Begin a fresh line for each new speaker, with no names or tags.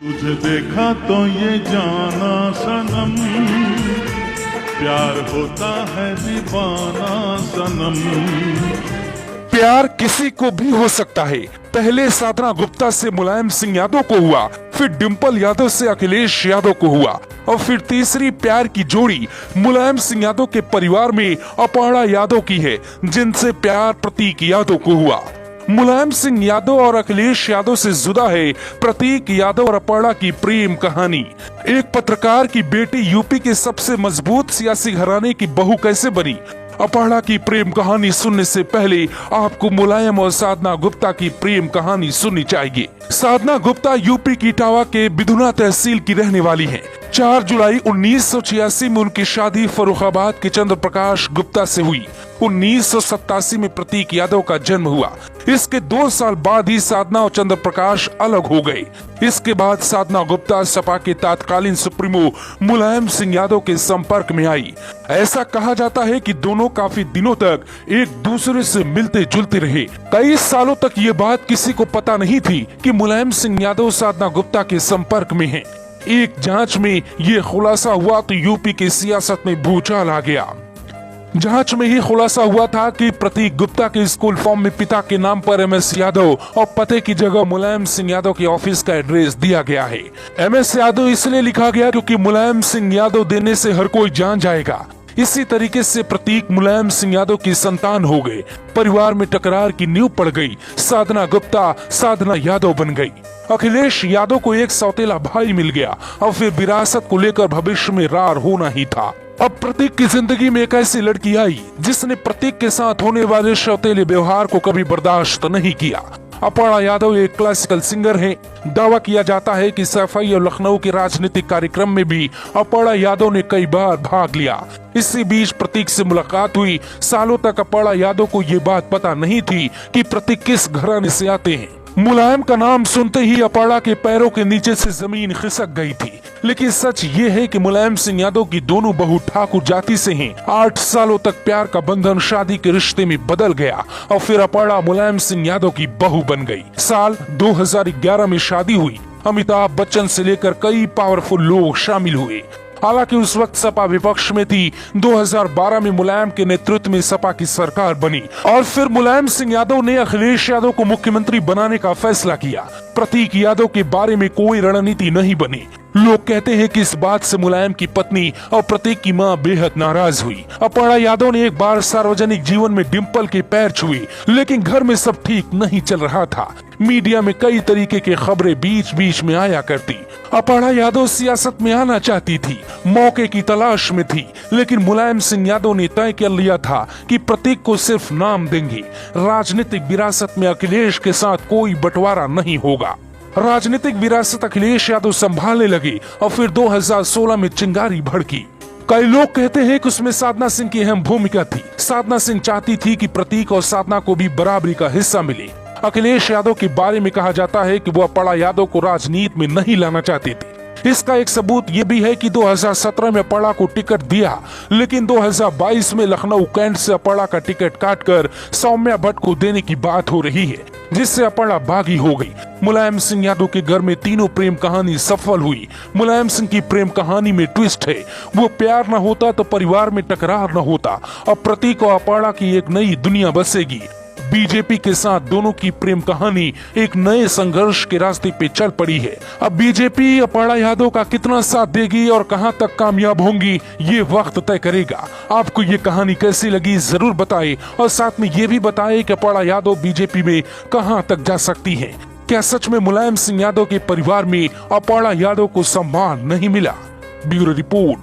तुझे देखा तो ये जाना सनम, प्यार होता है दीवाना सनम।
प्यार किसी को भी हो सकता है। पहले साधना गुप्ता से मुलायम सिंह यादव को हुआ, फिर डिंपल यादव से अखिलेश यादव को हुआ और फिर तीसरी प्यार की जोड़ी मुलायम सिंह यादव के परिवार में अपर्णा यादव की है, जिनसे प्यार प्रतीक यादव को हुआ। मुलायम सिंह यादव और अखिलेश यादव से जुदा है प्रतीक यादव और अपर्णा की प्रेम कहानी। एक पत्रकार की बेटी यूपी के सबसे मजबूत सियासी घराने की बहू कैसे बनी, अपर्णा की प्रेम कहानी सुनने से पहले आपको मुलायम और साधना गुप्ता की प्रेम कहानी सुननी चाहिए। साधना गुप्ता यूपी की इटावा के बिधुना तहसील की रहने वाली हैं। 4 जुलाई 1986 में उनकी शादी फर्रुखाबाद के चंद्र प्रकाश गुप्ता से हुई। 1987 में प्रतीक यादव का जन्म हुआ। इसके 2 साल बाद ही साधना और चंद्र प्रकाश अलग हो गए। इसके बाद साधना गुप्ता सपा के तत्कालीन सुप्रीमो मुलायम सिंह यादव के संपर्क में आई। ऐसा कहा जाता है कि दोनों काफी दिनों तक एक दूसरे से मिलते जुलते रहे। कई सालों तक ये बात किसी को पता नहीं थी कि मुलायम सिंह यादव साधना गुप्ता के संपर्क में हैं। एक जांच में ये खुलासा हुआ तो यूपी की सियासत में भूचाल आ गया। जांच में ही खुलासा हुआ था कि प्रतीक गुप्ता के स्कूल फॉर्म में पिता के नाम पर MS यादव और पते की जगह मुलायम सिंह यादव के ऑफिस का एड्रेस दिया गया है। MS यादव इसलिए लिखा गया क्योंकि मुलायम सिंह यादव देने से हर कोई जान जाएगा। इसी तरीके से प्रतीक मुलायम सिंह यादव की संतान हो गए। परिवार में टकरार की नींव पड़ गई। साधना गुप्ता साधना यादव बन गई। अखिलेश यादव को एक सौतेला भाई मिल गया और फिर विरासत को लेकर भविष्य में रार होना ही था। अब प्रतीक की जिंदगी में एक ऐसी लड़की आई जिसने प्रतीक के साथ होने वाले सौतेले व्यवहार को कभी बर्दाश्त नहीं किया। अपर्णा यादव एक क्लासिकल सिंगर हैं। दावा किया जाता है कि सफाई और लखनऊ के राजनीतिक कार्यक्रम में भी अपर्णा यादव ने कई बार भाग लिया। इसी बीच प्रतीक से मुलाकात हुई। सालों तक अपर्णा यादव को ये बात पता नहीं थी कि प्रतीक किस घराने से आते हैं। मुलायम का नाम सुनते ही अपर्णा के पैरों के नीचे से जमीन खिसक गई थी। लेकिन सच ये है कि मुलायम सिंह यादव की दोनों बहू ठाकुर जाति से हैं। 8 सालों तक प्यार का बंधन शादी के रिश्ते में बदल गया और फिर अपर्णा मुलायम सिंह यादव की बहू बन गई। साल 2011 में शादी हुई। अमिताभ बच्चन से लेकर कई पावरफुल लोग शामिल हुए। हालांकि उस वक्त सपा विपक्ष में थी। 2012 में मुलायम के नेतृत्व में सपा की सरकार बनी और फिर मुलायम सिंह यादव ने अखिलेश यादव को मुख्यमंत्री बनाने का फैसला किया। प्रतीक यादव के बारे में कोई रणनीति नहीं बनी। लोग कहते हैं कि इस बात से मुलायम की पत्नी और प्रतीक की मां बेहद नाराज हुई। अपर्णा यादव ने एक बार सार्वजनिक जीवन में डिंपल के पैर छुए, लेकिन घर में सब ठीक नहीं चल रहा था। मीडिया में कई तरीके की खबरें बीच बीच में आया करती। अपर्णा यादव सियासत में आना चाहती थी, मौके की तलाश में थी, लेकिन मुलायम सिंह यादव ने तय कर लिया था कि प्रतीक को सिर्फ नाम देंगे। राजनीतिक विरासत में अखिलेश के साथ कोई बंटवारा नहीं होगा। राजनीतिक विरासत अखिलेश यादव संभालने लगे और फिर 2016 में चिंगारी भड़की। कई लोग कहते हैं कि उसमें साधना सिंह की अहम भूमिका थी। साधना सिंह चाहती थी कि प्रतीक और साधना को भी बराबरी का हिस्सा मिले। अखिलेश यादव के बारे में कहा जाता है कि वो अपर्णा यादव को राजनीति में नहीं लाना चाहते थे। इसका एक सबूत ये भी है कि 2017 में अपर्णा को टिकट दिया, लेकिन 2022 में लखनऊ कैंट से अपर्णा का टिकट काटकर सौम्या भट्ट को देने की बात हो रही है, जिससे अपर्णा बागी हो गई। मुलायम सिंह यादव के घर में तीनों प्रेम कहानी सफल हुई। मुलायम सिंह की प्रेम कहानी में ट्विस्ट है। वो प्यार न होता तो परिवार में टकरार न होता और प्रतीक और अपर्णा की एक नई दुनिया बसेगी। बीजेपी के साथ दोनों की प्रेम कहानी एक नए संघर्ष के रास्ते पे चल पड़ी है। अब बीजेपी अपर्णा यादव का कितना साथ देगी और कहां तक कामयाब होंगी, ये वक्त तय करेगा। आपको ये कहानी कैसी लगी जरूर बताएं और साथ में ये भी बताएं कि अपर्णा यादव बीजेपी में कहां तक जा सकती हैं। क्या सच में मुलायम सिंह यादव के परिवार में अपर्णा यादव को सम्मान नहीं मिला? Bureau report.